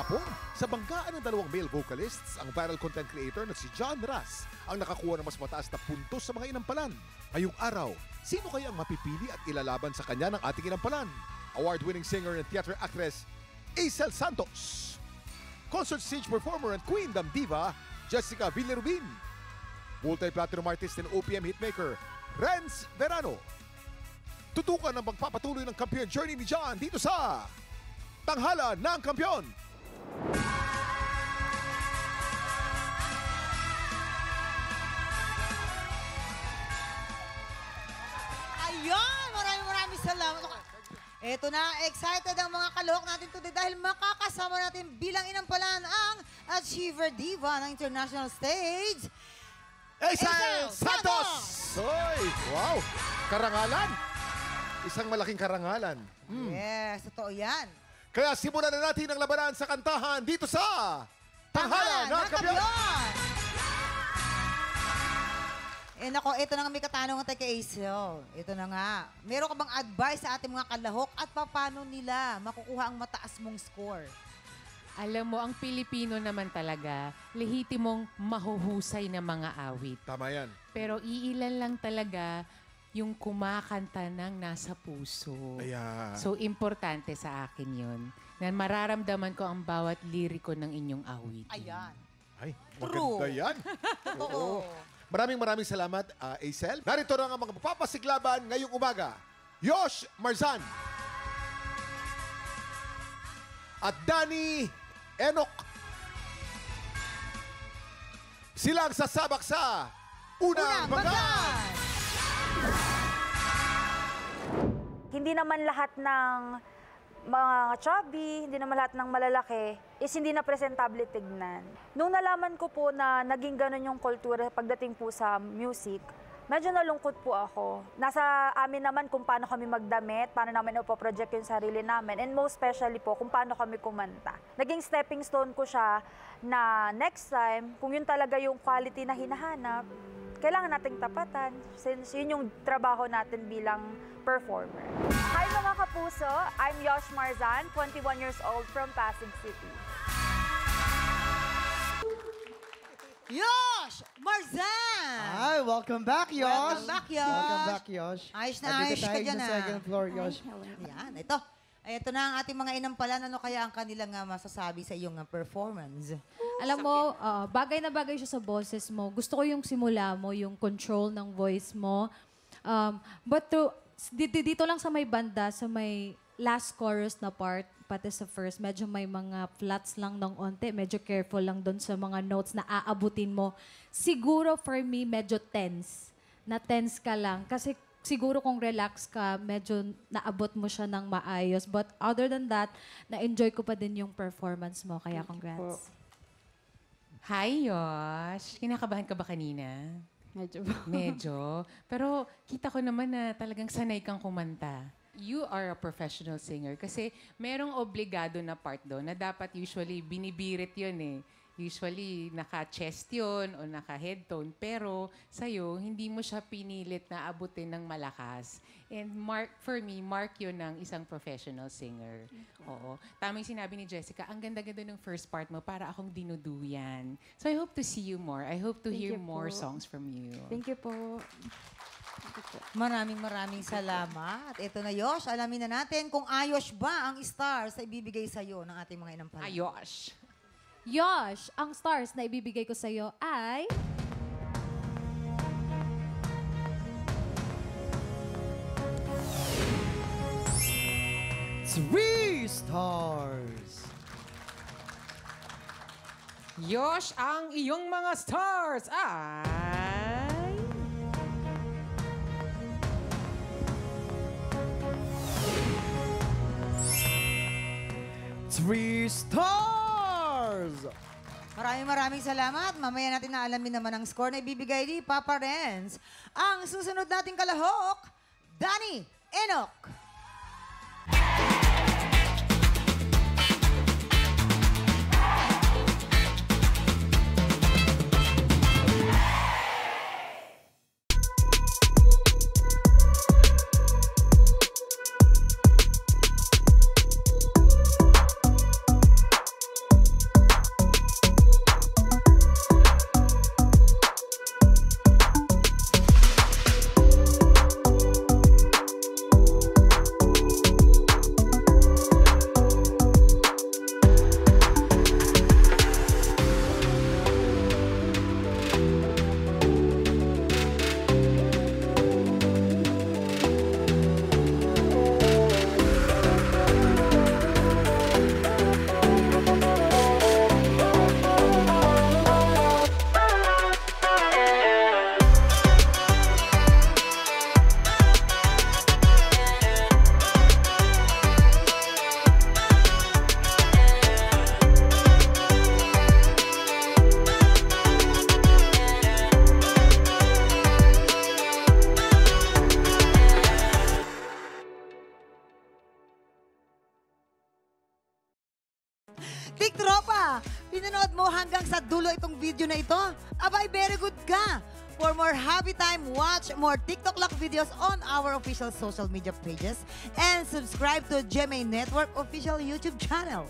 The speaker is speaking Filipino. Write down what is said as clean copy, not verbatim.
Kahapon, sa banggaan ng dalawang male vocalists, ang viral content creator na si John Ras ang nakakuha ng mas mataas na puntos sa mga inampalan. Ngayong araw, sino kaya ang mapipili at ilalaban sa kanya ng ating inampalan? Award-winning singer and theater actress, Aisel Santos. Concert stage performer and queendom diva, Jessica Villarubin. Multi-platinum artist and OPM hitmaker, Renz Verano. Tutukan ang pagpapatuloy ng kampiyon journey ni John dito sa Tanghala ng Kampiyon. Ayun! Maraming salamat. Ito na, excited ang mga kalahok natin today dahil makakasama natin bilang inampalan ang Achiever Diva ng international stage, Aisel Santos! Hoy! Wow! Karangalan! Isang malaking karangalan. Yes, totoo yan. Kaya simulan na natin ang labanan sa kantahan dito sa Tanghala ng Kampiyon! Eh nako, ito na nga may katanungan tayo kay Aisel. Ito na nga. Meron ka bang advice sa ating mga kalahok at paano nila makukuha ang mataas mong score? Alam mo, ang Pilipino naman talaga, lehitimong mahuhusay na mga awit. Tama yan. Pero iilan lang talaga yung kumakanta ng nasa puso. Ayan. So, importante sa akin yun. Na mararamdaman ko ang bawat liriko ng inyong awit. Ayan. Ay, True. maganda yan. Totoo. Maraming salamat, Aisel. Narito na ang mga magpapasiglaban ngayong umaga. Yosh Marzan. At Danny Enoch. Silang sasabak sa Unang Bagan! Hindi naman lahat ng mga chubby, hindi naman lahat ng malalaki is hindi na presentable tignan. Nung nalaman ko po na naging ganun yung kultura pagdating po sa music, medyo nalungkot po ako. Nasa amin naman kung paano kami magdamit, paano namin upoproject yung sarili namin, and most especially po kung paano kami kumanta. Naging stepping stone ko siya na next time, kung yun talaga yung quality na hinahanap, kailangan nating tapatan since yun yung trabaho natin bilang performer. Hi mga kapuso, I'm Yosh Marzan, 21 years old from Pasig City. Yosh Marzan! Hi, welcome back, Yosh. Welcome back, Yosh. Welcome back, Yosh. Ayos na Andito ayos ka tayo dyan, sa second floor, Yosh. Ayan, ito. Ito na ang ating mga inampalan. Ano kaya ang kanilang masasabi sa iyong performance? Alam mo, bagay na bagay siya sa boses mo. Gusto ko yung simula mo, yung control ng voice mo. But dito lang sa may banda, sa may last chorus na part, pati sa first, medyo may mga flats lang ng onte. Medyo careful lang doon sa mga notes na aabutin mo. Siguro for me, medyo tense. Na-tense ka lang. Kasi siguro kung relax ka, medyo naabot mo siya ng maayos. But other than that, na-enjoy ko pa din yung performance mo. Kaya congrats. Hi, Yosh. Kinakabahan ka ba kanina? Medyo. Pero kita ko naman na talagang sanay kang kumanta. You are a professional singer kasi merong obligado na part doon na dapat usually binibirit yun eh. Usually naka-chest yun o naka-head tone. Pero sa'yo, hindi mo siya pinilit na abutin ng malakas. And for me, mark yun ng isang professional singer. Oo. Tama yung sinabi ni Jessica, ang ganda-ganda ng first part mo para akong dinuduyan. So I hope to see you more. I hope to hear more songs from you. Thank you po. Maraming salamat. Ito na, Yosh. Alamin na natin kung ayos ba ang stars na ibibigay sa'yo ng ating mga inampalan. Ayosh! Yosh, ang stars na ibibigay ko sa'yo ay... Three stars. Yosh, ang iyong mga stars ay... 3 stars. Maraming salamat. Mamaya natin naalamin naman ang score na ibibigay ni Papa Renz. Ang susunod nating kalahok, Danny Enoch. pa, pinanood mo hanggang sa dulo itong video na ito, abay, very good ka. For more happy time, watch more TikTok Lock videos on our official social media pages and subscribe to GMA Network official YouTube channel.